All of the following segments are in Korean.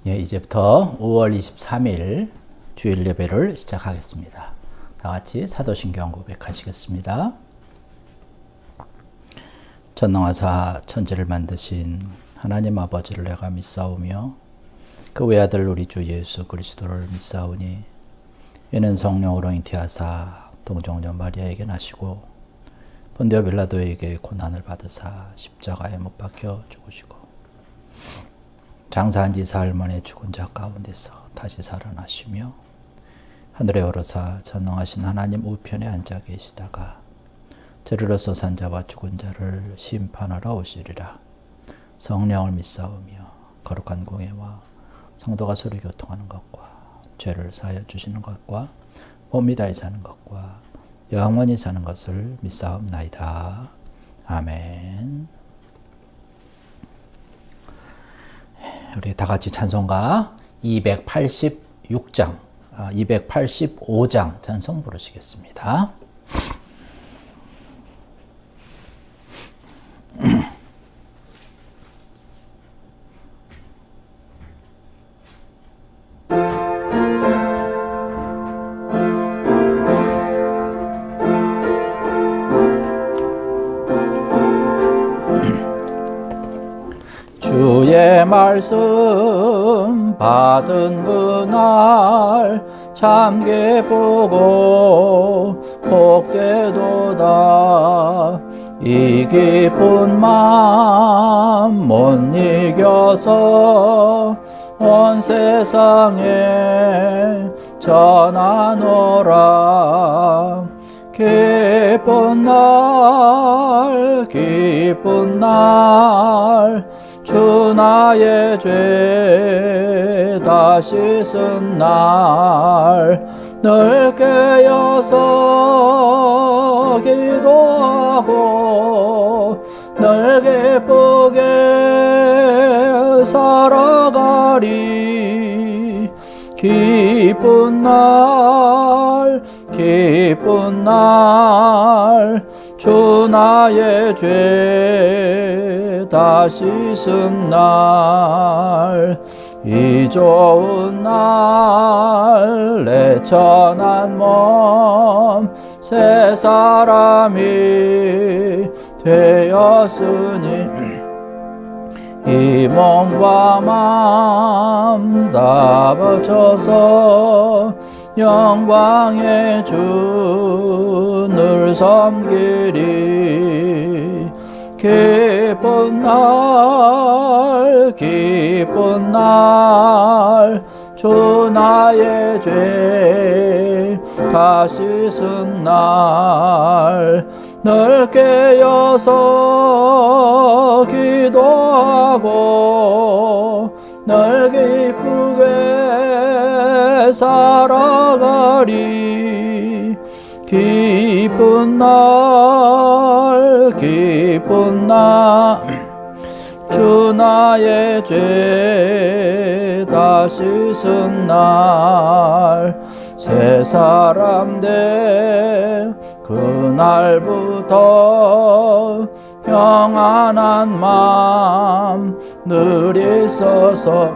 예, 이제부터 5월 23일 주일 예배를 시작하겠습니다. 다 같이 사도신경 고백하시겠습니다. 전능하사 천지를 만드신 하나님 아버지를 내가 믿사오며 그 외아들 우리 주 예수 그리스도를 믿사오니 이는 성령으로 잉태하사 동정녀 마리아에게 나시고 본디오 빌라도에게 고난을 받으사 십자가에 못 박혀 죽으시고 장사한 지 사흘 만에 죽은 자 가운데서 다시 살아나시며 하늘에 오르사 전능하신 하나님 우편에 앉아 계시다가 저리로서 산 자와 죽은 자를 심판하러 오시리라. 성령을 믿사오며 거룩한 공예와 성도가 서로 교통하는 것과 죄를 사하여 주시는 것과 몸이 다히 사는 것과 영원히 사는 것을 믿사옵나이다. 아멘. 우리 다 같이 찬송가 285장 찬송 부르시겠습니다. 주의 말씀 받은 그날 참 기쁘고 복되도다. 이 기쁜 마음 못 이겨서 온 세상에 전하노라. 기쁜 날 주 나의 죄 다 씻은 날 늘 깨어서 기도하고 늘 기쁘게 살아가리. 기쁜 날 주 나의 죄 다 씻은 날 이 좋은 날 내 천한 몸 새 사람이 되었으니 이 몸과 마음 다 바쳐서 영광의 주를 섬기리. 기쁜 날 주 나의 죄 다 씻은 날 늘 깨어서 기도하고 늘 기쁘게 살아가리. 기쁜 날 주 나의 죄 다 씻은 날 새 사람 된 그날부터 평안한 마음 늘 있어서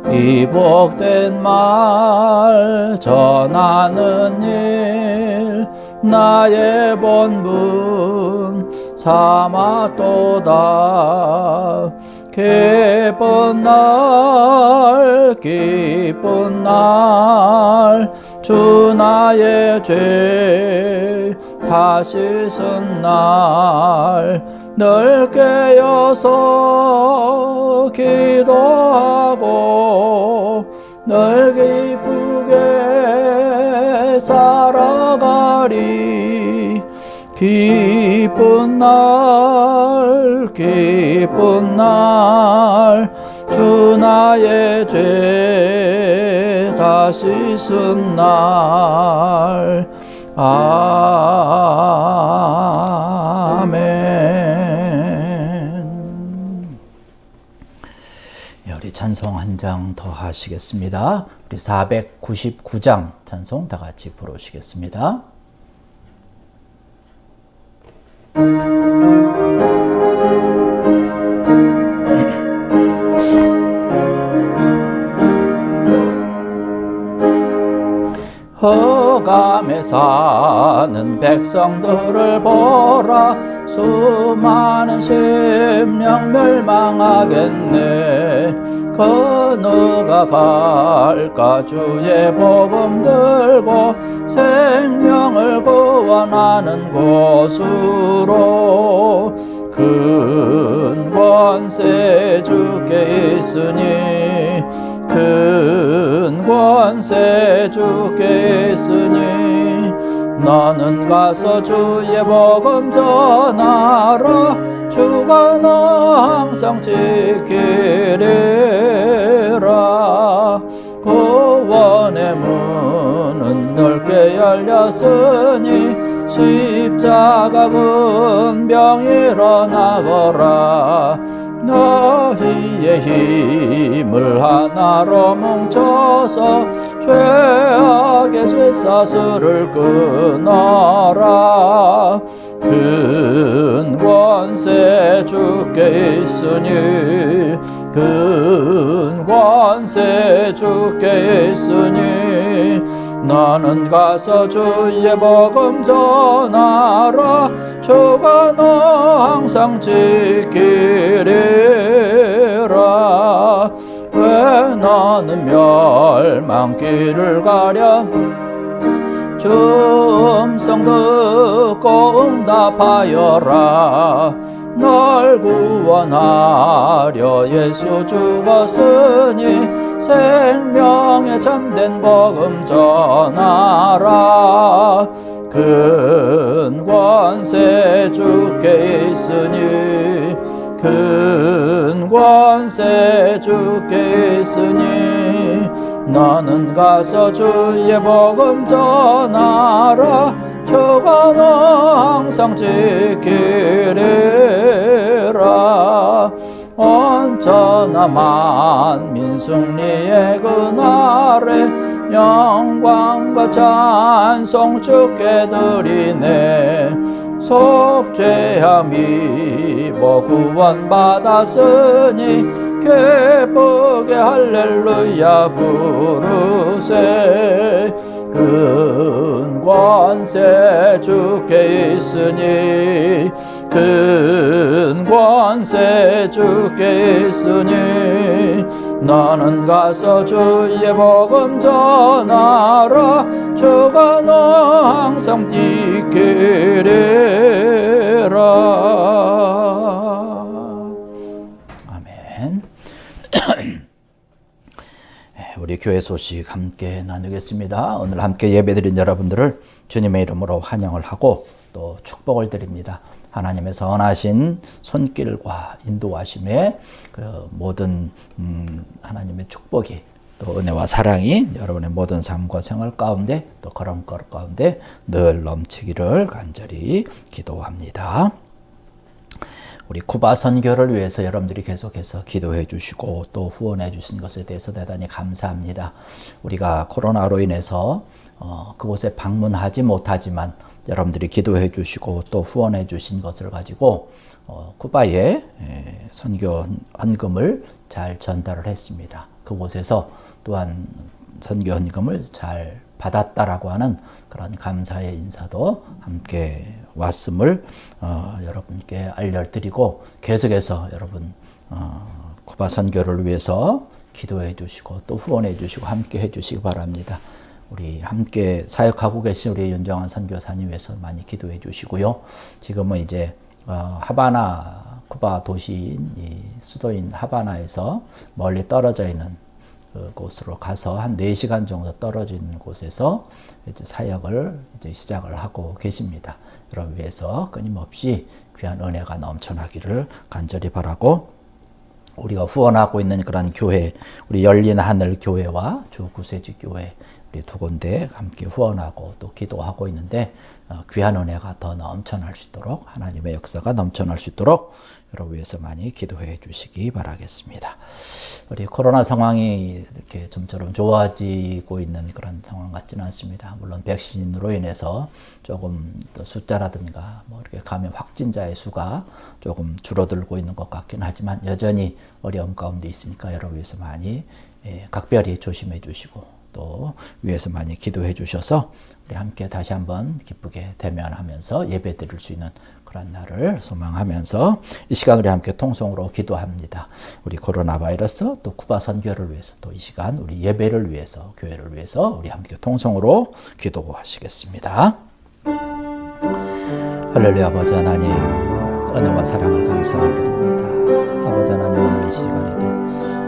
이 복된 말 전하는 일 나의 본분 삼았도다. 기쁜 날 주 나의 죄 다 씻은 날 늘 깨어서 기도하고 늘 기쁘게 살아가리. 기쁜 날 주 나의 죄 다 씻은 날 아멘. 우리 찬송 한 장 더 하시겠습니다. 우리 499장 찬송 다 같이 부르시겠습니다. 흑암에 사는 백성들을 보라. 수많은 심령 멸망하겠네. 그 누가 갈까 주의 복음 들고 생명을 구원하는 곳으로. 큰 권세 주께 있으니 큰 권세 주께 있으니 너는 가서 주의 복음 전하라. 주가 너 항상 지키리라. 구원의 문은 넓게 열렸으니 십자가 군병 일어나거라. 너희의 힘을 하나로 뭉쳐서 죄악의 쇠사슬을 끊어라. 큰 권세 주께 있으니 큰 권세 주께 있으니 너는 가서 주의 복음 전하라. 주가 너 항상 지키리라. 왜 너는 멸망길을 가려 주 음성 듣고 응답하여라. 널 구원하려 예수 죽었으니 생명의 참된 복음 전하라. 큰 권세 주께 있으니 큰 권세 주께 있으니 너는 가서 주의 복음 전하라. 주가 너 항상 지키리라. 언제나 만민 승리의 그날에 영광과 찬송 주께 드리네. 속죄함이 구원 받았으니 기쁘게 할렐루야 부르세. 큰 권세 주께 있으니 큰 권세 주께 있으니 너는 가서 주의 복음 전하라. 주가 너 항상 지키리라. 아멘. 우리 교회 소식 함께 나누겠습니다. 오늘 함께 예배드린 여러분들을 주님의 이름으로 환영을 하고 또 축복을 드립니다. 하나님의 선하신 손길과 인도하심에 그 모든 하나님의 축복이 또 은혜와 사랑이 여러분의 모든 삶과 생활 가운데 또 걸음걸 가운데 늘 넘치기를 간절히 기도합니다. 우리 쿠바 선교를 위해서 여러분들이 계속해서 기도해 주시고 또 후원해 주신 것에 대해서 대단히 감사합니다. 우리가 코로나로 인해서 그곳에 방문하지 못하지만 여러분들이 기도해 주시고 또 후원해 주신 것을 가지고 쿠바에 선교 헌금을 잘 전달을 했습니다. 그곳에서 또한 선교 헌금을 잘 받았다라고 하는 그런 감사의 인사도 함께 왔음을 여러분께 알려드리고 계속해서 여러분 쿠바 선교를 위해서 기도해 주시고 또 후원해 주시고 함께 해 주시기 바랍니다. 우리 함께 사역하고 계신 우리 윤정환 선교사님 위해서 많이 기도해 주시고요. 지금은 이제 하바나 쿠바 도시인 이 수도인 하바나에서 멀리 떨어져 있는 그곳으로 가서 한 4시간 정도 떨어진 곳에서 이제 사역을 이제 시작을 하고 계십니다. 여러분 위해서 끊임없이 귀한 은혜가 넘쳐나기를 간절히 바라고 우리가 후원하고 있는 그런 교회, 우리 열린 하늘 교회와 주 구세주 교회 우리 두 군데 함께 후원하고 또 기도하고 있는데 귀한 은혜가 더 넘쳐날 수 있도록 하나님의 역사가 넘쳐날 수 있도록 여러분 위해서 많이 기도해 주시기 바라겠습니다. 우리 코로나 상황이 이렇게 좀처럼 좋아지고 있는 그런 상황 같지는 않습니다. 물론 백신으로 인해서 조금 더 숫자라든가 뭐 이렇게 감염 확진자의 수가 조금 줄어들고 있는 것 같긴 하지만 여전히 어려움 가운데 있으니까 여러분 위해서 많이 각별히 조심해 주시고 또 위해서 많이 기도해 주셔서 우리 함께 다시 한번 기쁘게 대면하면서 예배 드릴 수 있는 그런 날을 소망하면서 이 시간 우리 함께 통성으로 기도합니다. 우리 코로나 바이러스 또 쿠바 선교를 위해서 또 이 시간 우리 예배를 위해서 교회를 위해서 우리 함께 통성으로 기도하시겠습니다. 할렐루야. 아버지 하나님, 은혜와 사랑을 감사를 드립니다. 아버지 하나님, 오늘 이 시간에도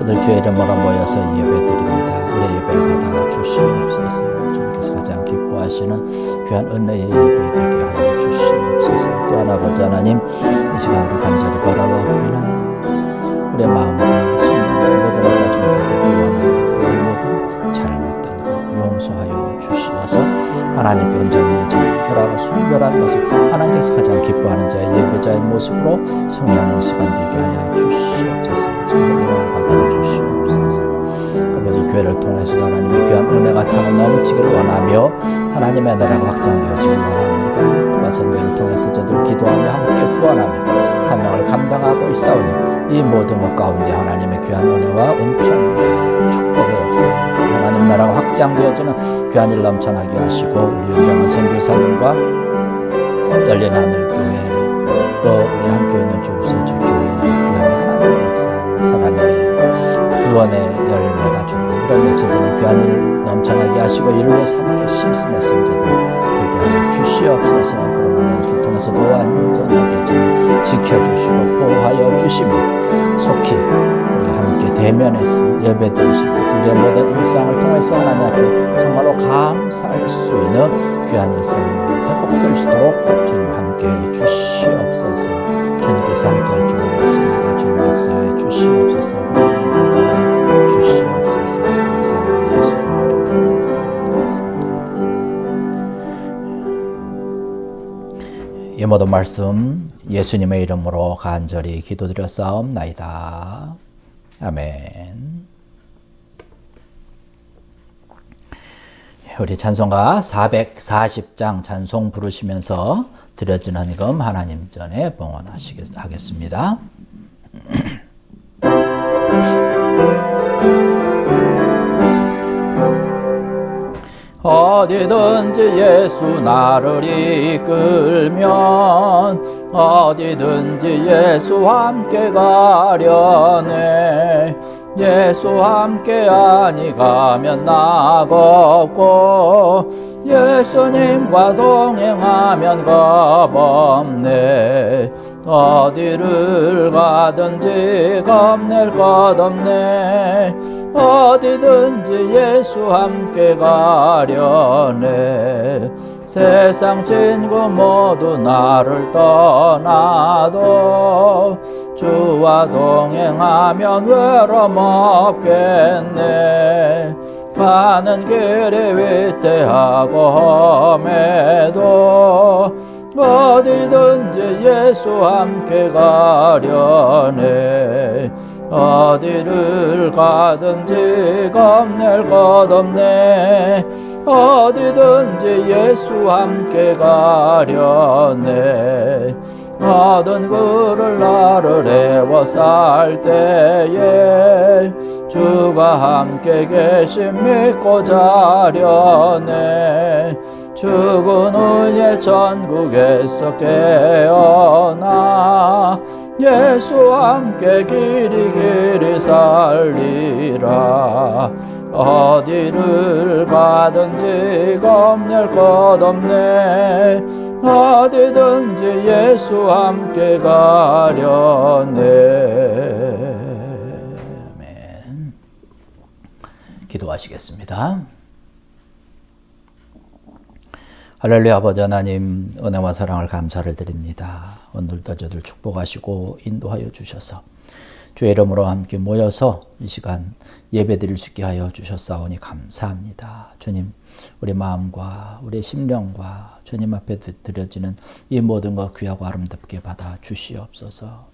오늘 주의 이름으로 모여서 예배드립니다. 우리의 예배를 받아 주시옵소서. 주님께서 가장 기뻐하시는 귀한 은혜의 예배 되게 하여 주시옵소서. 또한 아버지 하나님, 이 시간 우리 간절히 바라보기는 우리의 마음과 심령 모든 우리가 주님께 원합니다. 우리 모든 잘못된 것 용서하여 주시어서 하나님께 온전히 정결하고 순결한 모습, 하나님께서 가장 기뻐하는 자의 예배자의 모습으로 성령의 시간 되게 하여 주시옵소서. 정말 받아 주시옵소서. 아버지, 교회를 통해서 하나님의 귀한 은혜가 차고 넘치기를 원하며 하나님의 나라가 확장되어지길 원합니다. 그와 선교를 통해서 저들 기도하며 함께 후원하며 사명을 감당하고 있사오니 이 모든 것 가운데 하나님의 귀한 은혜와 은총 축복의 역사, 하나님 나라가 확장되어지는 귀한 일 넘쳐나게 하시고 우리 윤정한 선교사님과 열린 하늘교회 또 우리 함께 있는 주구세주 교회의 귀한 하나님의 역사, 사랑의 구원의 열매가 주로 이런 맺혀지는 귀한 일 넘쳐나게 하시고 이를 위해서 함께 심심의 성자들 되게 하여 주시옵소서. 그러나 예수를 통해서도 완전하게 좀 지켜주시고 보호하여 주시며 속히 우리가 함께 대면해서 예배드릴 수 있고 우리의 모든 일상을 통해서 하나님 앞에 정말로 감사할 수 있는 귀한 일상 회복될 수 있도록 주님 함께 해 주시옵소서. 주님께서 함께 할 줄 믿습니다. 주님 역사해 주시옵소서. 주시옵소서. 감사합니다. 예수 이름으로 감사합니다. 이 모든 말씀 예수님의 이름으로 간절히 기도드렸사옵나이다. 아멘. 우리 찬송가 440장 찬송 부르시면서 드려지는 헌금 하나님 전에 봉헌하겠습니다. 어디든지 예수 나를 이끌면 어디든지 예수와 함께 가려네. 예수와 함께 아니 가면 낙없고 예수님과 동행하면 겁없네. 어디를 가든지 겁낼 것 없네. 어디든지 예수 함께 가려네. 세상 친구 모두 나를 떠나도 주와 동행하면 외로움 없겠네. 가는 길이 위태하고 험해도 어디든지 예수 함께 가려네. 어디를 가든지 겁낼 것 없네. 어디든지 예수 함께 가려네. 모든 그를 나를 애워쌀 때에 주가 함께 계심 믿고 자려네. 죽은 후에 천국에서 깨어나 예수와 함께 길이 살리라. 어디를 가든지 겁낼 것 없네. 어디든지 예수와 함께 가려네. 아멘. 기도하시겠습니다. 할렐루야. 아버지 하나님, 은혜와 사랑을 감사를 드립니다. 오늘도 저들 축복하시고 인도하여 주셔서 주의 이름으로 함께 모여서 이 시간 예배드릴 수 있게 하여 주셨사오니 감사합니다. 주님, 우리 마음과 우리 심령과 주님 앞에 드려지는 이 모든 것 귀하고 아름답게 받아 주시옵소서.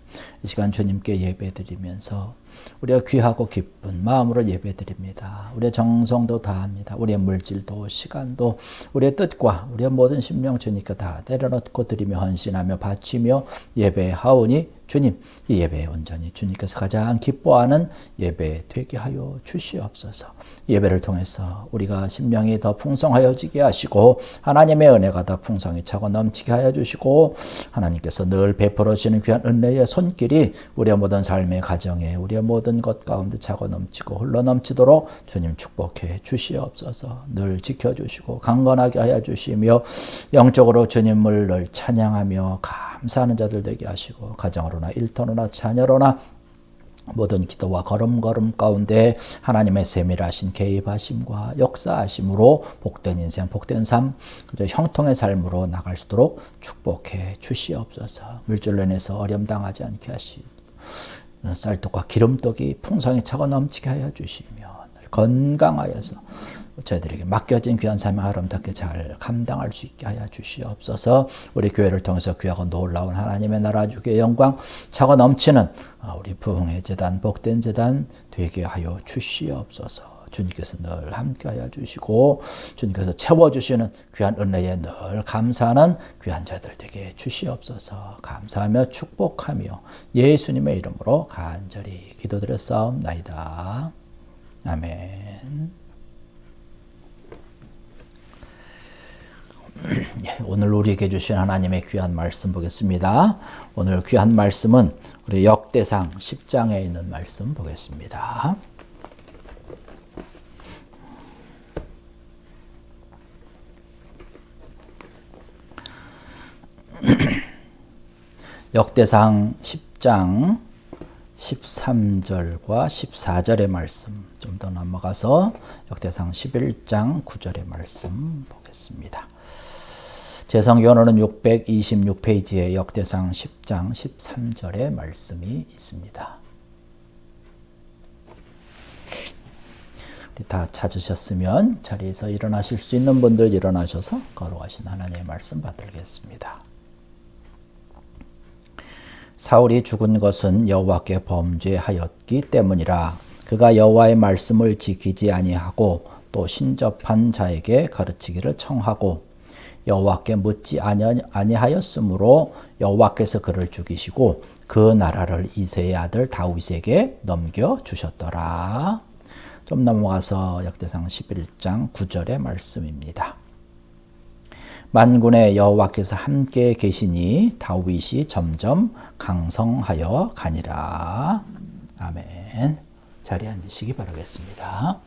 이 시간 주님께 예배드리면서 우리가 귀하고 기쁜 마음으로 예배드립니다. 우리의 정성도 다합니다. 우리의 물질도 시간도 우리의 뜻과 우리의 모든 심령 주님께 다 내려놓고 드리며 헌신하며 바치며 예배하오니 주님, 이 예배에 온전히 주님께서 가장 기뻐하는 예배 되게 하여 주시옵소서. 예배를 통해서 우리가 심령이 더 풍성하여지게 하시고 하나님의 은혜가 더 풍성히 차고 넘치게 하여 주시고 하나님께서 늘 베풀어 주시는 귀한 은혜의 손길이 우리의 모든 삶의 가정에 우리의 모든 것 가운데 차고 넘치고 흘러 넘치도록 주님 축복해 주시옵소서. 늘 지켜주시고 강건하게 하여 주시며 영적으로 주님을 늘 찬양하며 감사하는 자들 되게 하시고 가정으로나 일터로나 자녀로나 모든 기도와 걸음걸음 가운데 하나님의 세밀하신 개입하심과 역사하심으로 복된 인생, 복된 삶, 그저 형통의 삶으로 나갈 수 있도록 축복해 주시옵소서. 물질로 인해서 어려움 당하지 않게 하시고 쌀떡과 기름떡이 풍성히 차고 넘치게 하여 주시며 건강하여서 저희들에게 맡겨진 귀한 삶을 아름답게 잘 감당할 수 있게 하여 주시옵소서. 우리 교회를 통해서 귀하고 놀라운 하나님의 나라 주의 영광 차고 넘치는 우리 부흥의 재단, 복된 재단 되게 하여 주시옵소서. 주님께서 늘 함께하여 주시고 주님께서 채워주시는 귀한 은혜에 늘 감사하는 귀한 자들 되게 주시옵소서. 감사하며 축복하며 예수님의 이름으로 간절히 기도드렸사옵나이다. 아멘. 오늘 우리에게 주신 하나님의 귀한 말씀 보겠습니다. 오늘 귀한 말씀은 우리 역대상 10장에 있는 말씀 보겠습니다. 역대상 10장 13절과 14절의 말씀 좀 더 넘어가서 역대상 11장 9절의 말씀 보겠습니다. 제 성경으로는 626페이지에 역대상 10장 13절의 말씀이 있습니다. 다 찾으셨으면 자리에서 일어나실 수 있는 분들 일어나셔서 걸어가신 하나님의 말씀 받들겠습니다. 사울이 죽은 것은 여호와께 범죄하였기 때문이라. 그가 여호와의 말씀을 지키지 아니하고 또 신접한 자에게 가르치기를 청하고 여호와께 묻지 아니하였으므로 여호와께서 그를 죽이시고 그 나라를 이새의 아들 다윗에게 넘겨주셨더라. 좀 넘어가서 역대상 11장 9절의 말씀입니다. 만군의 여호와께서 함께 계시니 다윗이 점점 강성하여 가니라. 아멘. 자리에 앉으시기 바라겠습니다.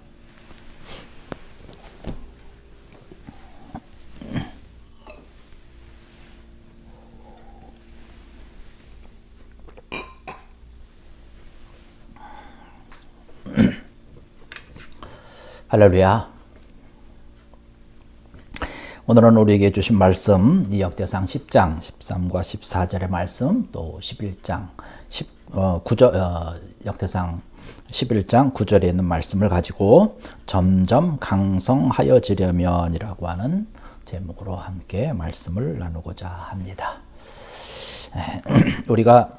할렐루야. 오늘은 우리에게 주신 말씀, 이 역대상 10장 13과 14절의 말씀, 또 11장 9절, 역대상 11장 9절에 있는 말씀을 가지고 점점 강성하여지려면이라고 하는 제목으로 함께 말씀을 나누고자 합니다. 우리가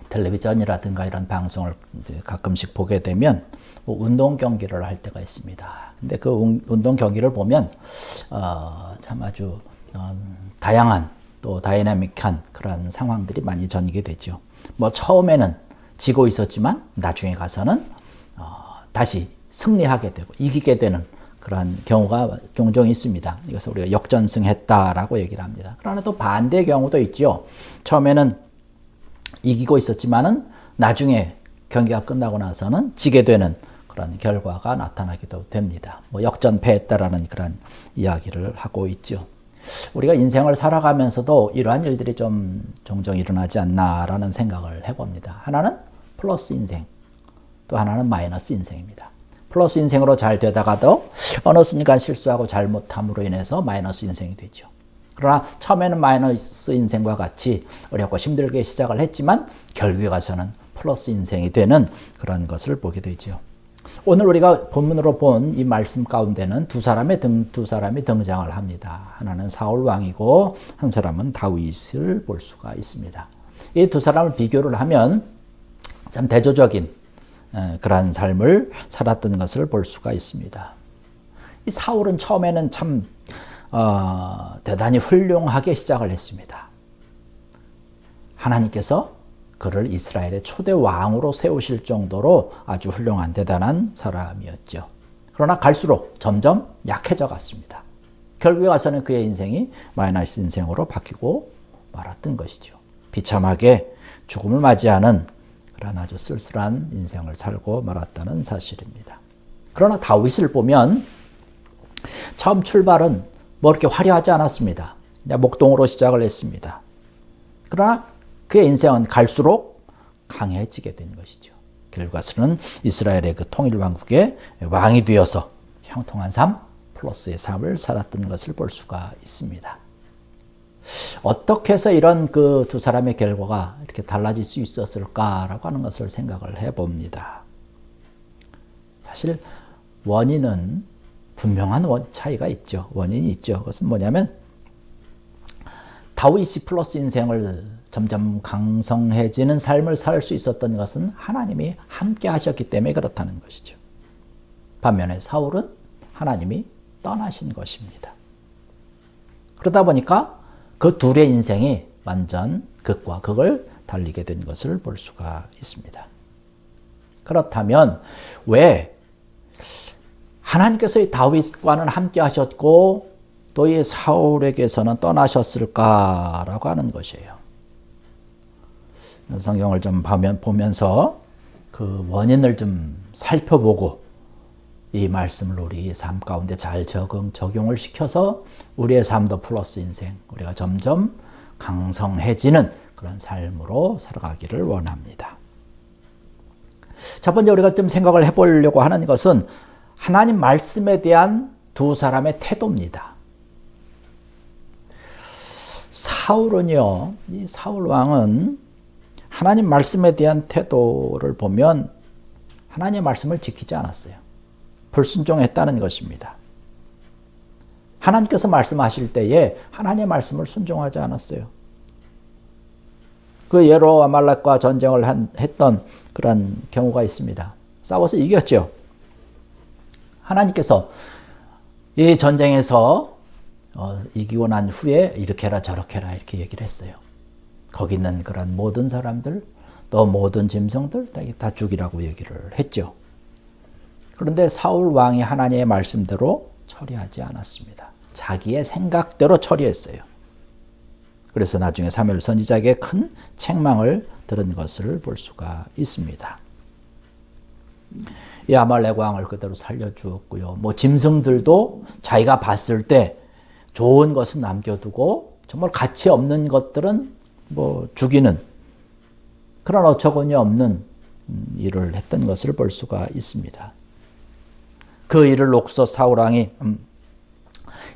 텔레비전이라든가 이런 방송을 이제 가끔씩 보게 되면 운동 경기를 할 때가 있습니다. 근데 그 운동 경기를 보면 참 아주 다양한 또 다이나믹한 그런 상황들이 많이 전개되죠. 뭐 처음에는 지고 있었지만 나중에 가서는 다시 승리하게 되고 이기게 되는 그런 경우가 종종 있습니다. 이것을 우리가 역전승했다라고 얘기를 합니다. 그러나 또 반대의 경우도 있죠. 처음에는 이기고 있었지만은 나중에 경기가 끝나고 나서는 지게 되는 그런 결과가 나타나기도 됩니다. 뭐 역전패했다라는 그런 이야기를 하고 있죠. 우리가 인생을 살아가면서도 이러한 일들이 좀 종종 일어나지 않나라는 생각을 해봅니다. 하나는 플러스 인생, 또 하나는 마이너스 인생입니다. 플러스 인생으로 잘 되다가도 어느 순간 실수하고 잘못함으로 인해서 마이너스 인생이 되죠. 그러나 처음에는 마이너스 인생과 같이 어렵고 힘들게 시작을 했지만 결국에 가서는 플러스 인생이 되는 그런 것을 보게 되죠. 오늘 우리가 본문으로 본 이 말씀 가운데는 두 사람이 등장을 합니다. 하나는 사울 왕이고 한 사람은 다윗을 볼 수가 있습니다. 이 두 사람을 비교를 하면 참 대조적인 그러한 삶을 살았던 것을 볼 수가 있습니다. 이 사울은 처음에는 참 대단히 훌륭하게 시작을 했습니다. 하나님께서 그를 이스라엘의 초대 왕으로 세우실 정도로 아주 훌륭한 대단한 사람이었죠. 그러나 갈수록 점점 약해져 갔습니다. 결국에 가서는 그의 인생이 마이너스 인생으로 바뀌고 말았던 것이죠. 비참하게 죽음을 맞이하는 그런 아주 쓸쓸한 인생을 살고 말았다는 사실입니다. 그러나 다윗을 보면 처음 출발은 뭐 이렇게 화려하지 않았습니다. 그냥 목동으로 시작을 했습니다. 그러나 그의 인생은 갈수록 강해지게 된 것이죠. 결과서는 이스라엘의 그 통일왕국의 왕이 되어서 형통한 삶 플러스의 삶을 살았던 것을 볼 수가 있습니다. 어떻게 해서 이런 그 두 사람의 결과가 이렇게 달라질 수 있었을까라고 하는 것을 생각을 해봅니다. 사실 원인은 분명한 차이가 있죠. 원인이 있죠. 그것은 뭐냐면 다윗이 플러스 인생을 점점 강성해지는 삶을 살 수 있었던 것은 하나님이 함께 하셨기 때문에 그렇다는 것이죠. 반면에 사울은 하나님이 떠나신 것입니다. 그러다 보니까 그 둘의 인생이 완전 극과 극을 달리게 된 것을 볼 수가 있습니다. 그렇다면 왜 하나님께서 이 다윗과는 함께 하셨고 또 이 사울에게서는 떠나셨을까라고 하는 것이에요. 성경을 좀 보면서 그 원인을 좀 살펴보고 이 말씀을 우리 삶 가운데 잘 적용을 시켜서 우리의 삶도 플러스 인생, 우리가 점점 강성해지는 그런 삶으로 살아가기를 원합니다. 첫 번째 우리가 좀 생각을 해보려고 하는 것은 하나님 말씀에 대한 두 사람의 태도입니다. 사울은요, 이 사울 왕은 하나님 말씀에 대한 태도를 보면 하나님의 말씀을 지키지 않았어요. 불순종했다는 것입니다. 하나님께서 말씀하실 때에 하나님의 말씀을 순종하지 않았어요. 그 예로 아말렉과 전쟁을 했던 그런 경우가 있습니다. 싸워서 이겼죠. 하나님께서 이 전쟁에서 이기고 난 후에 이렇게 해라 저렇게 해라 이렇게 얘기를 했어요. 거기 있는 그런 모든 사람들 또 모든 짐승들 다 죽이라고 얘기를 했죠. 그런데 사울 왕이 하나님의 말씀대로 처리하지 않았습니다. 자기의 생각대로 처리했어요. 그래서 나중에 사무엘 선지자에게 큰 책망을 들은 것을 볼 수가 있습니다. 이 아말렉 왕을 그대로 살려주었고요. 뭐 짐승들도 자기가 봤을 때 좋은 것은 남겨두고 정말 가치 없는 것들은 뭐 죽이는 그런 어처구니 없는 일을 했던 것을 볼 수가 있습니다. 그 일을 놓고서 사울 왕이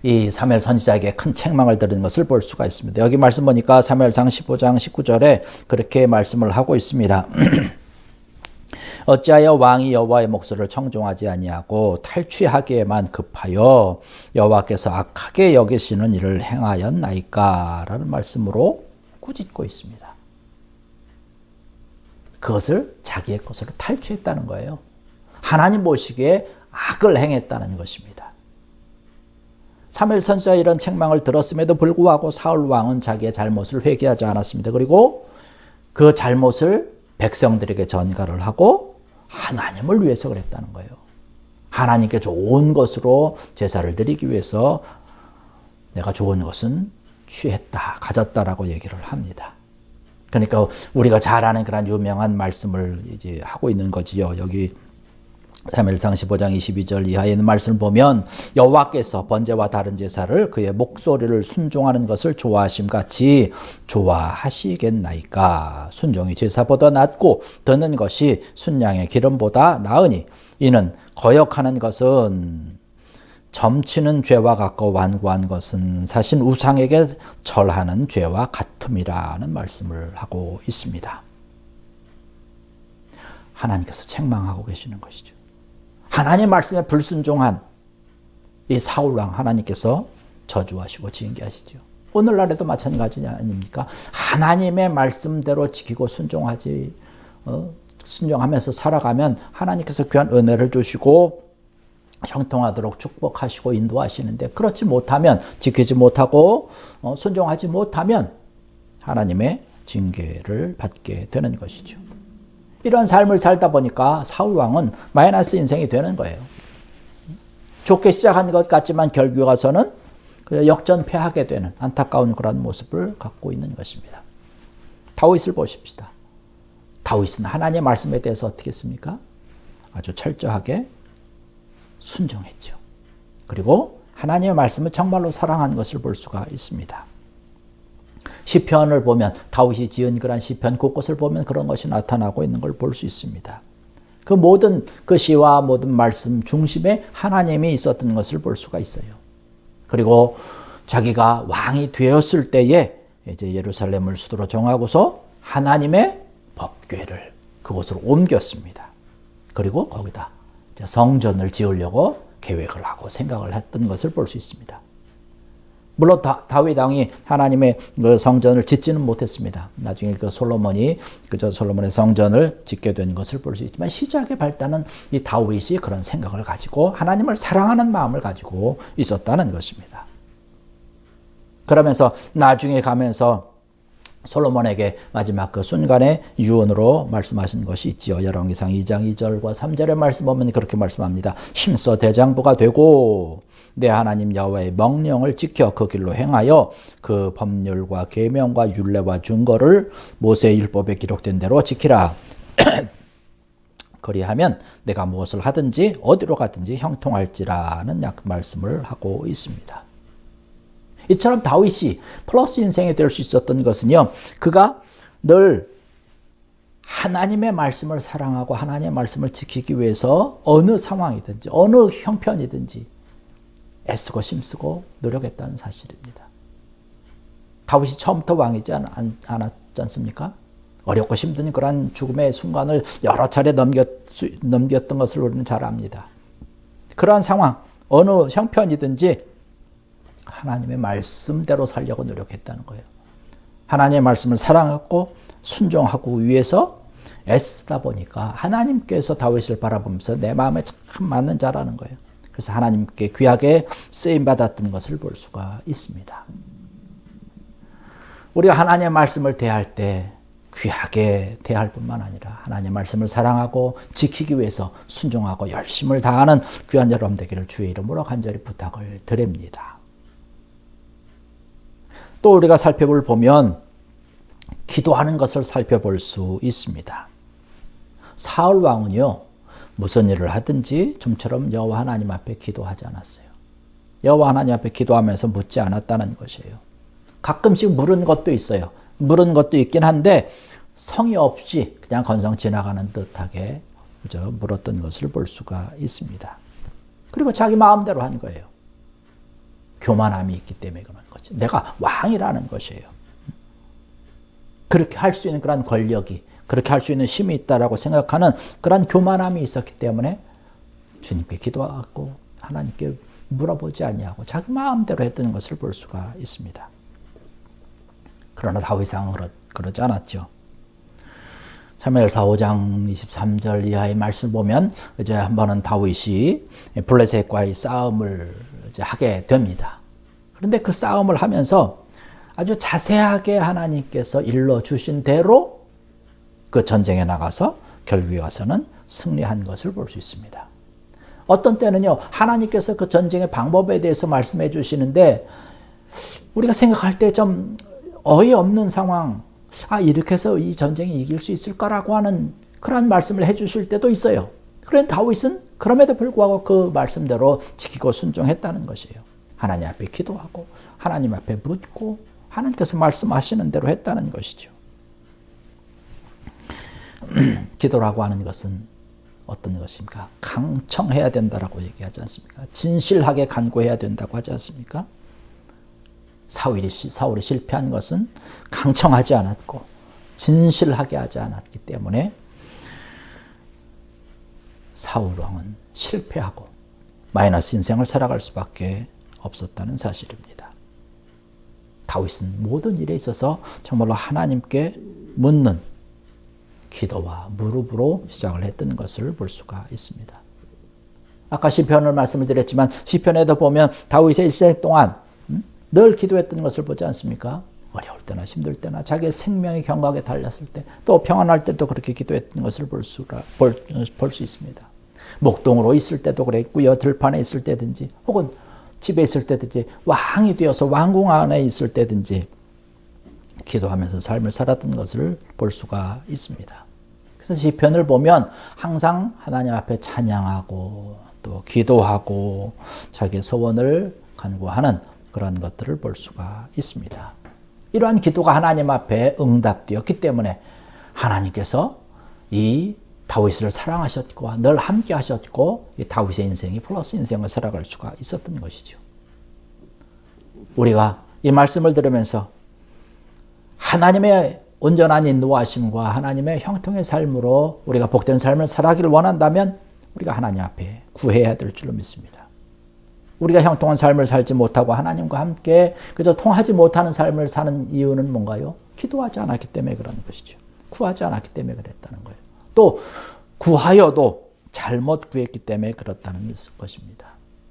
이 사무엘 선지자에게 큰 책망을 들은 것을 볼 수가 있습니다. 여기 말씀 보니까 사무엘상 15장 19절에 그렇게 말씀을 하고 있습니다. 어찌하여 왕이 여호와의 목소리를 청종하지 아니하고 탈취하기에만 급하여 여호와께서 악하게 여기시는 일을 행하였나이까? 라는 말씀으로 꾸짖고 있습니다. 그것을 자기의 것으로 탈취했다는 거예요. 하나님 보시기에 악을 행했다는 것입니다. 사무엘 선지자의 이런 책망을 들었음에도 불구하고 사울 왕은 자기의 잘못을 회개하지 않았습니다. 그리고 그 잘못을 백성들에게 전가를 하고 하나님을 위해서 그랬다는 거예요. 하나님께 좋은 것으로 제사를 드리기 위해서 내가 좋은 것은 취했다, 가졌다라고 얘기를 합니다. 그러니까 우리가 잘 아는 그런 유명한 말씀을 이제 하고 있는 거지요. 여기 사무엘상 15장 22절 이하에 있는 말씀을 보면 여호와께서 번제와 다른 제사를 그의 목소리를 순종하는 것을 좋아하심 같이 좋아하시겠나이까? 순종이 제사보다 낫고 드는 것이 순양의 기름보다 나으니 이는 거역하는 것은 점치는 죄와 같고 완고한 것은 사신 우상에게 절하는 죄와 같음이라는 말씀을 하고 있습니다. 하나님께서 책망하고 계시는 것이죠. 하나님의 말씀에 불순종한 이 사울왕 하나님께서 저주하시고 징계하시죠. 오늘날에도 마찬가지 아닙니까? 하나님의 말씀대로 지키고 순종하지 순종하면서 살아가면 하나님께서 귀한 은혜를 주시고 형통하도록 축복하시고 인도하시는데, 그렇지 못하면, 지키지 못하고 순종하지 못하면 하나님의 징계를 받게 되는 것이죠. 이런 삶을 살다 보니까 사울 왕은 마이너스 인생이 되는 거예요. 좋게 시작한 것 같지만 결국에 가서는 역전패하게 되는 안타까운 그런 모습을 갖고 있는 것입니다. 다윗을 보십시다. 다윗은 하나님의 말씀에 대해서 어떻게 했습니까? 아주 철저하게 순종했죠. 그리고 하나님의 말씀을 정말로 사랑한 것을 볼 수가 있습니다. 시편을 보면, 다윗이 지은 그런 시편 곳곳을 보면 그런 것이 나타나고 있는 걸 볼 수 있습니다. 그 모든 그 시와 모든 말씀 중심에 하나님이 있었던 것을 볼 수가 있어요. 그리고 자기가 왕이 되었을 때에 이제 예루살렘을 수도로 정하고서 하나님의 법궤를 그곳으로 옮겼습니다. 그리고 거기다 성전을 지으려고 계획을 하고 생각을 했던 것을 볼 수 있습니다. 물론 다윗 왕이 하나님의 그 성전을 짓지는 못했습니다. 나중에 그 솔로몬이 솔로몬의 성전을 짓게 된 것을 볼 수 있지만, 시작의 발단은 이 다윗이 그런 생각을 가지고 하나님을 사랑하는 마음을 가지고 있었다는 것입니다. 그러면서 나중에 가면서 솔로몬에게 마지막 그 순간의 유언으로 말씀하신 것이 있지요. 열왕기상 2장 2절과 3절의 말씀 보면 그렇게 말씀합니다. 힘써 대장부가 되고 내 하나님 여호와의 명령을 지켜 그 길로 행하여 그 법률과 계명과 율례와 준거를 모세의 율법에 기록된 대로 지키라. 그리하면 내가 무엇을 하든지 어디로 가든지 형통할지라는 말씀을 하고 있습니다. 이처럼 다윗이 플러스 인생이 될 수 있었던 것은요, 그가 늘 하나님의 말씀을 사랑하고 하나님의 말씀을 지키기 위해서 어느 상황이든지 어느 형편이든지 애쓰고 힘쓰고 노력했다는 사실입니다. 다윗이 처음부터 왕이지 않았지 않습니까? 어렵고 힘든 그런 죽음의 순간을 여러 차례 넘겼던 것을 우리는 잘 압니다. 그러한 상황, 어느 형편이든지 하나님의 말씀대로 살려고 노력했다는 거예요. 하나님의 말씀을 사랑하고 순종하고 위해서 애쓰다 보니까 하나님께서 다윗을 바라보면서 내 마음에 참 맞는 자라는 거예요. 그래서 하나님께 귀하게 쓰임받았던 것을 볼 수가 있습니다. 우리가 하나님의 말씀을 대할 때 귀하게 대할 뿐만 아니라 하나님의 말씀을 사랑하고 지키기 위해서 순종하고 열심을 다하는 귀한 여러분 되기를 주의 이름으로 간절히 부탁을 드립니다. 또 우리가 살펴볼 보면 기도하는 것을 살펴볼 수 있습니다. 사울 왕은요, 무슨 일을 하든지 좀처럼 여호와 하나님 앞에 기도하지 않았어요. 여호와 하나님 앞에 기도하면서 묻지 않았다는 것이에요. 가끔씩 물은 것도 있어요. 물은 것도 있긴 한데 성의 없이 그냥 건성 지나가는 듯하게 그저 물었던 것을 볼 수가 있습니다. 그리고 자기 마음대로 한 거예요. 교만함이 있기 때문에 그런 거죠. 내가 왕이라는 것이에요. 그렇게 할 수 있는 그런 권력이, 그렇게 할 수 있는 힘이 있다라고 생각하는 그런 교만함이 있었기 때문에 주님께 기도하고 하나님께 물어보지 아니하고 자기 마음대로 했던 것을 볼 수가 있습니다. 그러나 다윗 왕은 그러지 않았죠. 사무엘상 5장 23절 이하의 말씀을 보면 이제 한 번은 다윗이 블레셋과의 싸움을 이제 하게 됩니다. 그런데 그 싸움을 하면서 아주 자세하게 하나님께서 일러주신 대로 그 전쟁에 나가서 결국에 가서는 승리한 것을 볼 수 있습니다. 어떤 때는요, 하나님께서 그 전쟁의 방법에 대해서 말씀해 주시는데 우리가 생각할 때 좀 어이없는 상황, 이렇게 해서 이 전쟁이 이길 수 있을까라고 하는 그런 말씀을 해 주실 때도 있어요. 그런데 다윗은 그럼에도 불구하고 그 말씀대로 지키고 순종했다는 것이에요. 하나님 앞에 기도하고 하나님 앞에 묻고 하나님께서 말씀하시는 대로 했다는 것이죠. 기도라고 하는 것은 어떤 것입니까? 강청해야 된다라고 얘기하지 않습니까? 진실하게 간구해야 된다고 하지 않습니까? 사울이 실패한 것은 강청하지 않았고 진실하게 하지 않았기 때문에 사울 왕은 실패하고 마이너스 인생을 살아갈 수밖에 없었다는 사실입니다. 다윗은 모든 일에 있어서 정말로 하나님께 묻는 기도와 무릎으로 시작을 했던 것을 볼 수가 있습니다. 아까 시편을 말씀을 드렸지만 시편에도 보면 다윗의 일생 동안 늘 기도했던 것을 보지 않습니까? 어려울 때나 힘들 때나 자기의 생명이 경각에 달렸을 때 또 평안할 때도 그렇게 기도했던 것을 볼 수 있습니다. 목동으로 있을 때도 그랬고요. 들판에 있을 때든지 혹은 집에 있을 때든지 왕이 되어서 왕궁 안에 있을 때든지 기도하면서 삶을 살았던 것을 볼 수가 있습니다. 그래서 시편을 보면 항상 하나님 앞에 찬양하고 또 기도하고 자기의 소원을 간구하는 그런 것들을 볼 수가 있습니다. 이러한 기도가 하나님 앞에 응답되었기 때문에 하나님께서 이 다윗을 사랑하셨고 늘 함께 하셨고 이 다윗의 인생이 플러스 인생을 살아갈 수가 있었던 것이죠. 우리가 이 말씀을 들으면서 하나님의 온전한 인도하심과 하나님의 형통의 삶으로 우리가 복된 삶을 살아가기를 원한다면 우리가 하나님 앞에 구해야 될 줄로 믿습니다. 우리가 형통한 삶을 살지 못하고 하나님과 함께 그저 통하지 못하는 삶을 사는 이유는 뭔가요? 기도하지 않았기 때문에 그런 것이죠. 구하지 않았기 때문에 그랬다는 거예요. 또 구하여도 잘못 구했기 때문에 그렇다는 것입니다.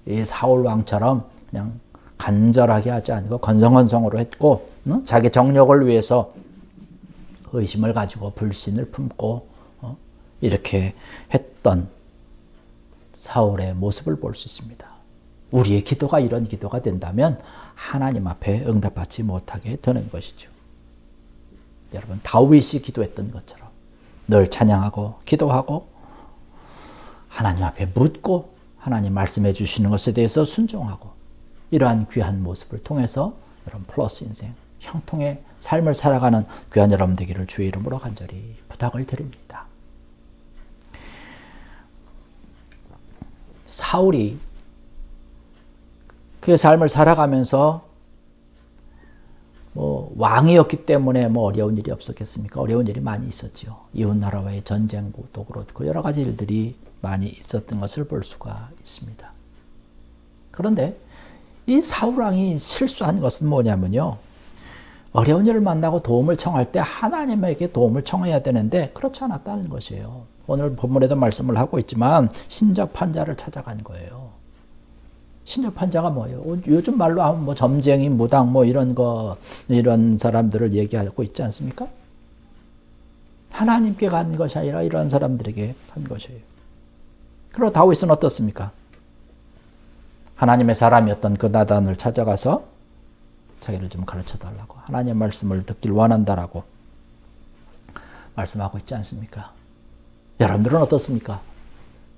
이 사울 왕처럼 그냥 간절하게 하지 않고 건성건성으로 했고 자기 정력을 위해서 의심을 가지고 불신을 품고 이렇게 했던 사울의 모습을 볼 수 있습니다. 우리의 기도가 이런 기도가 된다면 하나님 앞에 응답받지 못하게 되는 것이죠. 여러분 다윗이 기도했던 것처럼 늘 찬양하고 기도하고 하나님 앞에 묻고 하나님 말씀해 주시는 것에 대해서 순종하고 이러한 귀한 모습을 통해서 여러분 플러스 인생 형통의 삶을 살아가는 귀한 여러분 되기를 주의 이름으로 간절히 부탁을 드립니다. 사울이 그의 삶을 살아가면서 왕이었기 때문에 어려운 일이 없었겠습니까? 어려운 일이 많이 있었죠. 이웃나라와의 전쟁도 그렇고 여러 가지 일들이 많이 있었던 것을 볼 수가 있습니다. 그런데 이 사울왕이 실수한 것은 뭐냐면요. 어려운 일을 만나고 도움을 청할 때 하나님에게 도움을 청해야 되는데 그렇지 않았다는 것이에요. 오늘 본문에도 말씀을 하고 있지만 신접한 자를 찾아간 거예요. 신접한 자가 뭐예요? 요즘 말로 하면 점쟁이, 무당 이런 사람들을 얘기하고 있지 않습니까? 하나님께 간 것이 아니라 이런 사람들에게 간 것이에요. 그리고 다윗은 어떻습니까? 하나님의 사람이었던 그 나단을 찾아가서 자기를 좀 가르쳐 달라고 하나님의 말씀을 듣길 원한다라고 말씀하고 있지 않습니까? 여러분들은 어떻습니까?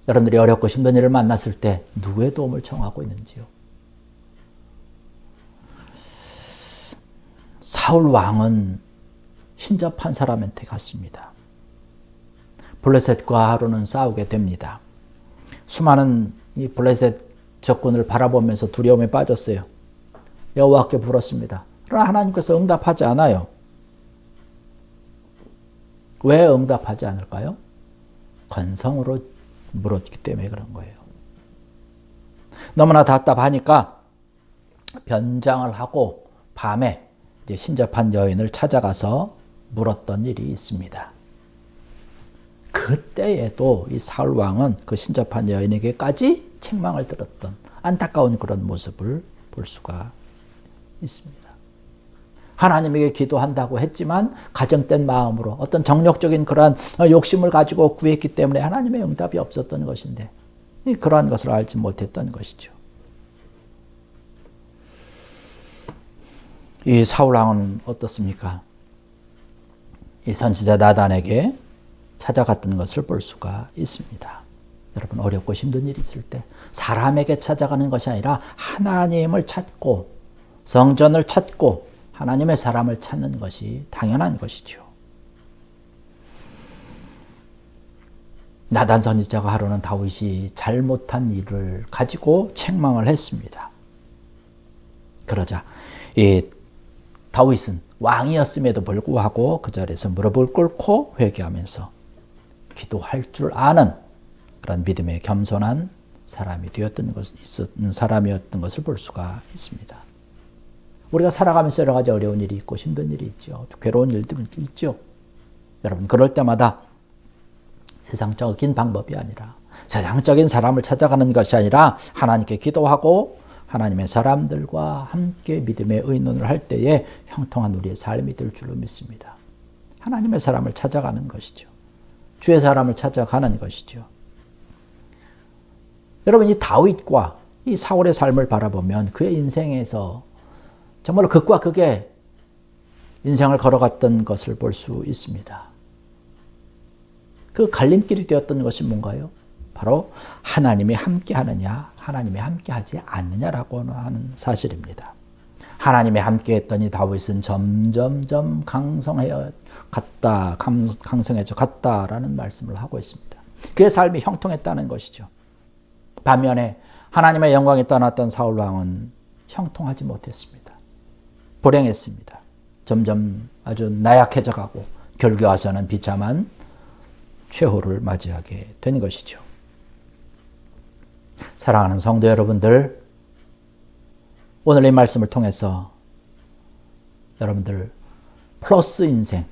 여러분들이 어렵고 힘든 일을 만났을 때 누구의 도움을 청하고 있는지요? 사울 왕은 신접한 사람한테 갔습니다. 블레셋과 하루는 싸우게 됩니다. 수많은 이 블레셋 적군을 바라보면서 두려움에 빠졌어요. 여호와께 물었습니다. 그러나 하나님께서 응답하지 않아요. 왜 응답하지 않을까요? 건성으로 물었기 때문에 그런 거예요. 너무나 답답하니까 변장을 하고 밤에 이제 신접한 여인을 찾아가서 물었던 일이 있습니다. 그때에도 이 사울 왕은 그 신접한 여인에게까지 책망을 들었던 안타까운 그런 모습을 볼 수가 있습니다. 하나님에게 기도한다고 했지만 가정된 마음으로 어떤 정력적인 그러한 욕심을 가지고 구했기 때문에 하나님의 응답이 없었던 것인데 그러한 것을 알지 못했던 것이죠. 이 사울 왕은 어떻습니까? 이 선지자 나단에게 찾아갔던 것을 볼 수가 있습니다. 여러분 어렵고 힘든 일이 있을 때 사람에게 찾아가는 것이 아니라 하나님을 찾고 성전을 찾고 하나님의 사람을 찾는 것이 당연한 것이죠. 나단 선지자가 하루는 다윗이 잘못한 일을 가지고 책망을 했습니다. 그러자 이 다윗은 왕이었음에도 불구하고 그 자리에서 무릎을 꿇고 회개하면서 기도할 줄 아는 그런 믿음의 겸손한 사람이 있었던 사람이었던 것을 볼 수가 있습니다. 우리가 살아가면서 여러 가지 어려운 일이 있고 힘든 일이 있죠. 괴로운 일들이 있죠. 여러분 그럴 때마다 세상적인 방법이 아니라, 세상적인 사람을 찾아가는 것이 아니라 하나님께 기도하고 하나님의 사람들과 함께 믿음의 의논을 할 때에 형통한 우리의 삶이 될 줄로 믿습니다. 하나님의 사람을 찾아가는 것이죠. 주의 사람을 찾아가는 것이죠. 여러분, 이 다윗과 이 사울의 삶을 바라보면 그의 인생에서 정말로 극과 극의 인생을 걸어갔던 것을 볼 수 있습니다. 그 갈림길이 되었던 것이 뭔가요? 바로 하나님이 함께 하느냐, 하나님이 함께 하지 않느냐라고 하는 사실입니다. 하나님이 함께 했더니 다윗은 점점점 강성해져 갔다라는 말씀을 하고 있습니다. 그의 삶이 형통했다는 것이죠. 반면에 하나님의 영광이 떠났던 사울 왕은 형통하지 못했습니다. 불행했습니다. 점점 아주 나약해져 가고 결국 와서는 비참한 최후를 맞이하게 된 것이죠. 사랑하는 성도 여러분들, 오늘 이 말씀을 통해서 여러분들 플러스 인생,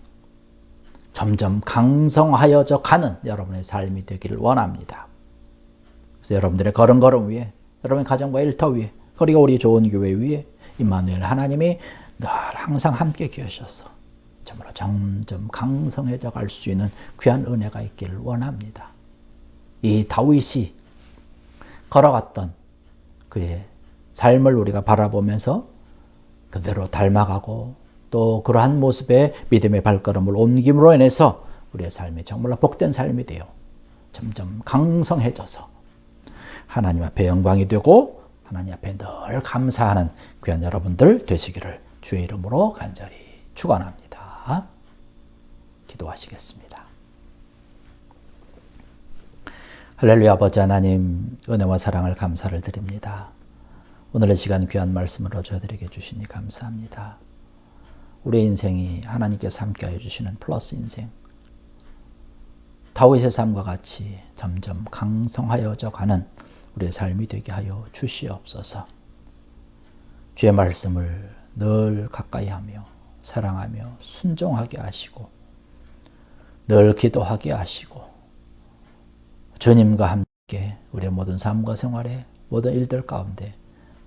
점점 강성하여져 가는 여러분의 삶이 되기를 원합니다. 그래서 여러분들의 걸음걸음 위에, 여러분의 가정과 일터 위에, 그리고 우리 좋은 교회 위에 임마누엘 하나님이 늘 항상 함께 계셔서 정말로 점점 강성해져 갈 수 있는 귀한 은혜가 있기를 원합니다. 이 다윗이 걸어갔던 그의 삶을 우리가 바라보면서 그대로 닮아가고 또 그러한 모습의 믿음의 발걸음을 옮김으로 인해서 우리의 삶이 정말로 복된 삶이 되어 점점 강성해져서 하나님 앞에 영광이 되고 하나님 앞에 늘 감사하는 귀한 여러분들 되시기를 주의 이름으로 간절히 축원합니다. 기도하시겠습니다. 할렐루야. 아버지 하나님, 은혜와 사랑을 감사를 드립니다. 오늘의 시간 귀한 말씀을 저희들에게 주시니 감사합니다. 우리의 인생이 하나님께서 함께하여 주시는 플러스 인생, 다윗의 삶과 같이 점점 강성하여져 가는 우리의 삶이 되게 하여 주시옵소서. 주의 말씀을 늘 가까이 하며 사랑하며 순종하게 하시고 늘 기도하게 하시고 주님과 함께 우리의 모든 삶과 생활의 모든 일들 가운데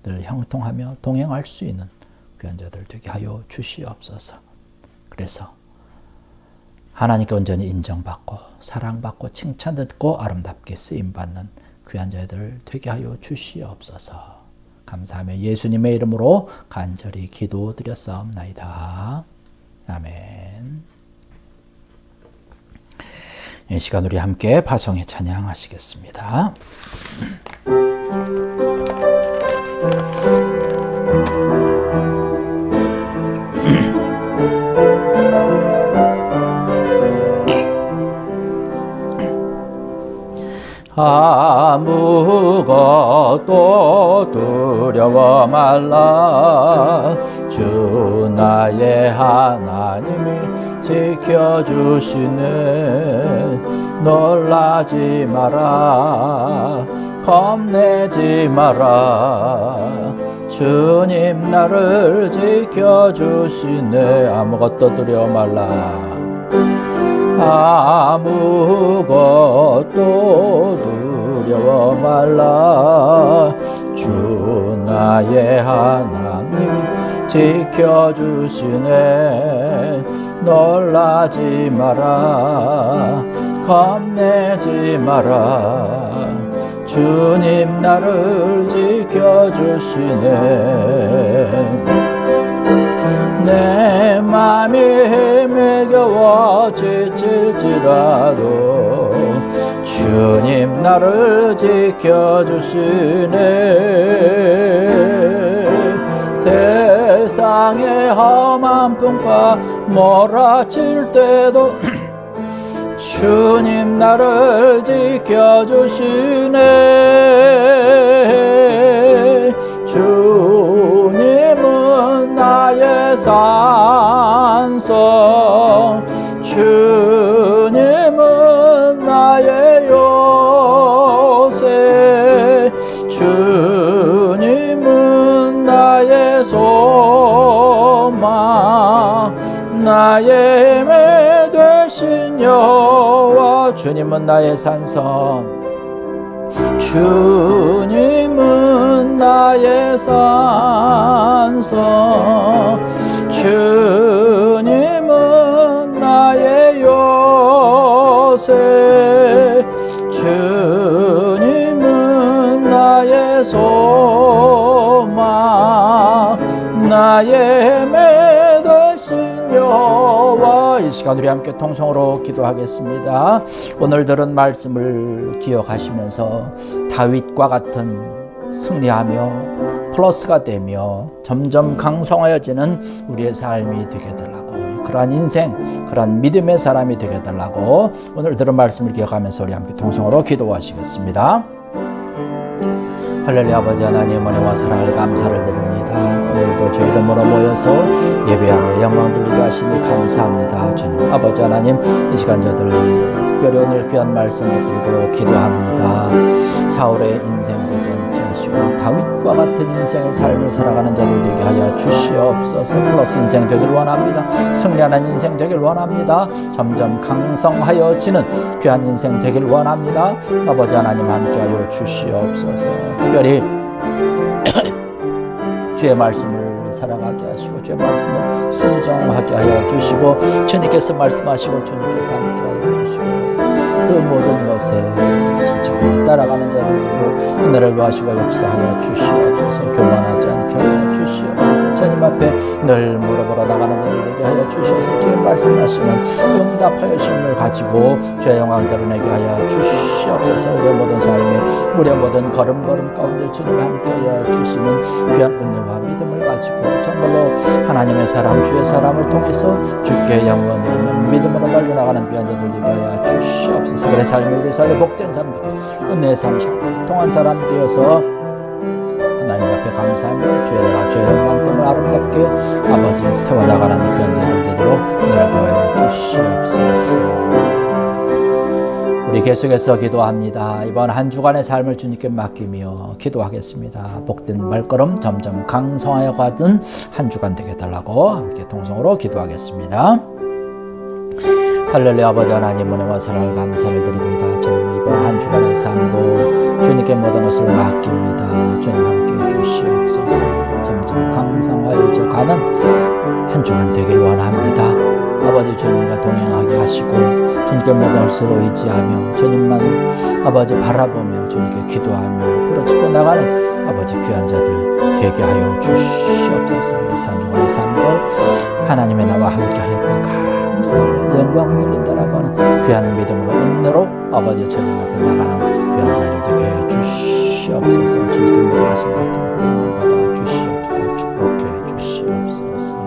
늘 형통하며 동행할 수 있는 귀한 자들 되게 하여 주시옵소서. 그래서 하나님께 온전히 인정받고 사랑받고 칭찬듣고 아름답게 쓰임받는 귀한 자들 되게 하여 주시옵소서. 감사하며 예수님의 이름으로 간절히 기도드렸사옵나이다. 아멘. 이 시간 우리 함께 파송의 찬양하시겠습니다. 아무것도 두려워 말라. 주 나의 하나님이 지켜주시네. 놀라지 마라. 겁내지 마라. 주님 나를 지켜주시네. 아무것도 두려워 말라. 아무것도 두려워 말라. 주 나의 하나님 지켜주시네. 놀라지 마라. 겁내지 마라. 주님 나를 지켜주시네. 내 맘이 헤매겨와 지칠지라도 주님 나를 지켜주시네. 세상의 험한 풍파 몰아칠 때도 주님 나를 지켜주시네. 주님은 나의 산성, 주님은 나의 요새, 주님은 나의 소망, 나의 힘이 되신 여호와 주님은 나의 산성, 주님은 나의 산성, 주님은 나의 요새, 주님은 나의 소망, 나의 매달신 여호와. 이 시간 우리 함께 통성으로 기도하겠습니다. 오늘 들은 말씀을 기억하시면서 다윗과 같은 승리하며 플러스가 되며 점점 강성하여지는 우리의 삶이 되게 해달라고, 그러한 인생, 그러한 믿음의 사람이 되게 해달라고 오늘 들은 말씀을 기억하면서 우리 함께 통성으로 기도하시겠습니다. 할렐루야. 아버지 하나님, 은혜와 사랑을 감사를 드립니다. 오늘도 저희 이름으로 모여서 예배하며 영광 돌리게 하시니 감사합니다. 주님 아버지 하나님, 이 시간 저들 특별히 오늘 귀한 말씀 붙들고 기도합니다. 사울의 인생 되지 않게 하시고 다윗과 같은 인생의 삶을 살아가는 자들 되게 하여 주시옵소서. 플러스 인생 되길 원합니다. 승리하는 인생 되길 원합니다. 점점 강성하여지는 귀한 인생 되길 원합니다. 아버지 하나님 함께하여 주시옵소서. 특별히 주의 말씀을 살아가게 하시고 주의 말씀을 순종하게 하여 주시고 주님께서 말씀하시고 주님께서 함께하여 주시고 그 모든 것에 순종하며 따라가는 자들로 은혜를 더하시고 역사하여 주시옵소서. 교만하지 않게 하여 주시옵소서. 주님 앞에 늘 물어보러 나가는 자들 되게 하여 주셔서 주의 말씀하시는 응답하여 심을 가지고 주의 영광 드러내게 하여 주시옵소서. 우리의 모든 삶에 우리의 모든 걸음걸음 가운데 주님 함께하여 주시는 귀한 은혜와 믿음을 가지고 정말로 하나님의 사람 주의 사람을 통해서 주께 영원을 믿는 믿음으로 달려나가는 귀한 자들 되게 하여 주시옵소서. 우리의 삶이 우리의 삶에 복된 삶, 은혜의 삶, 통한 사람 되어서 하나님 앞에 감사하며 주의 나라 주의 영광 때문에 아름답게 아버지 세워나가는 귀한 자들 되도록 은혜를 더해 주시옵소서. 우리 계속해서 기도합니다. 이번 한 주간의 삶을 주님께 맡기며 기도하겠습니다. 복된 발걸음 점점 강성하여 가던 한 주간 되게 해달라고 함께 통성으로 기도하겠습니다. 할렐루야. 아버지 하나님, 은혜와 사랑을 감사를 드립니다. 주님 이번 한 주간의 삶도 주님께 모든 것을 맡깁니다. 주님 함께 주시옵소서. 점점 강성하여져 가는 한 주간 되길 원합니다. 아버지 주님과 동행하게 하시고 주님께 모든 것을 의지하며 주님만 아버지 바라보며 주님께 기도하며 부르짖고 나가는 아버지 귀한 자들 되게 하여 주시옵소서. 우리 산주간의 삶도 하나님의 나와 함께 하였다 감사하며 영광 돌린다라고 하는 귀한 믿음으로 은혜로 아버지 주님 앞에 나가는 귀한 자들 되게 해 주시옵소서. 주님께 모든 것을 맡기며 받아 주시옵소서. 축복해 주시옵소서.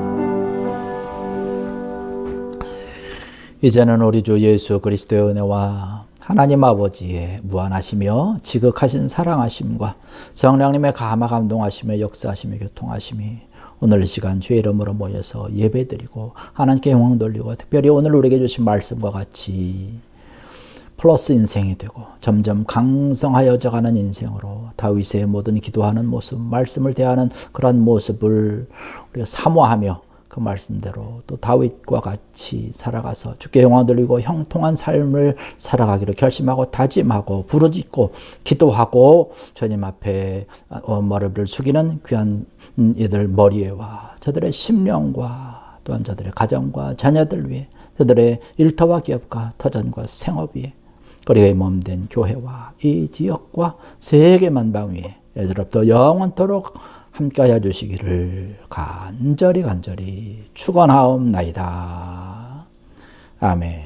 이제는 우리 주 예수 그리스도의 은혜와 하나님 아버지의 무한하시며 지극하신 사랑하심과 성령님의 감화 감동하시며 역사하시며 교통하심이 오늘 이 시간 주의 이름으로 모여서 예배드리고 하나님께 영광 돌리고 특별히 오늘 우리에게 주신 말씀과 같이 플러스 인생이 되고 점점 강성하여져 가는 인생으로 다윗의 모든 기도하는 모습, 말씀을 대하는 그런 모습을 우리가 사모하며 그 말씀대로 또 다윗과 같이 살아가서 주께 영광 돌리고 형통한 삶을 살아가기로 결심하고 다짐하고 부르짖고 기도하고 주님 앞에 머리를 숙이는 귀한 이들 머리에와 저들의 심령과 또한 저들의 가정과 자녀들 위해 저들의 일터와 기업과 터전과 생업 위에 그리고 몸된 교회와 이 지역과 세계 만방 위에 이제로부터 영원토록 함께하여 주시기를 간절히 축원하옵나이다. 아멘.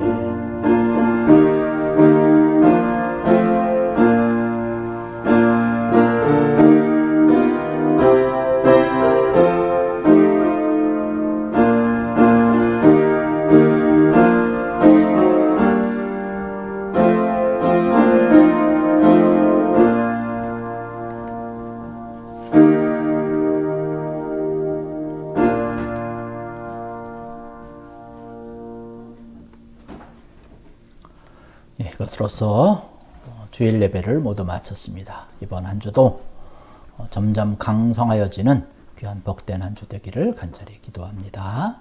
이것으로서 주일 예배를 모두 마쳤습니다. 이번 한 주도 점점 강성하여지는 귀한 복된 한 주 되기를 간절히 기도합니다.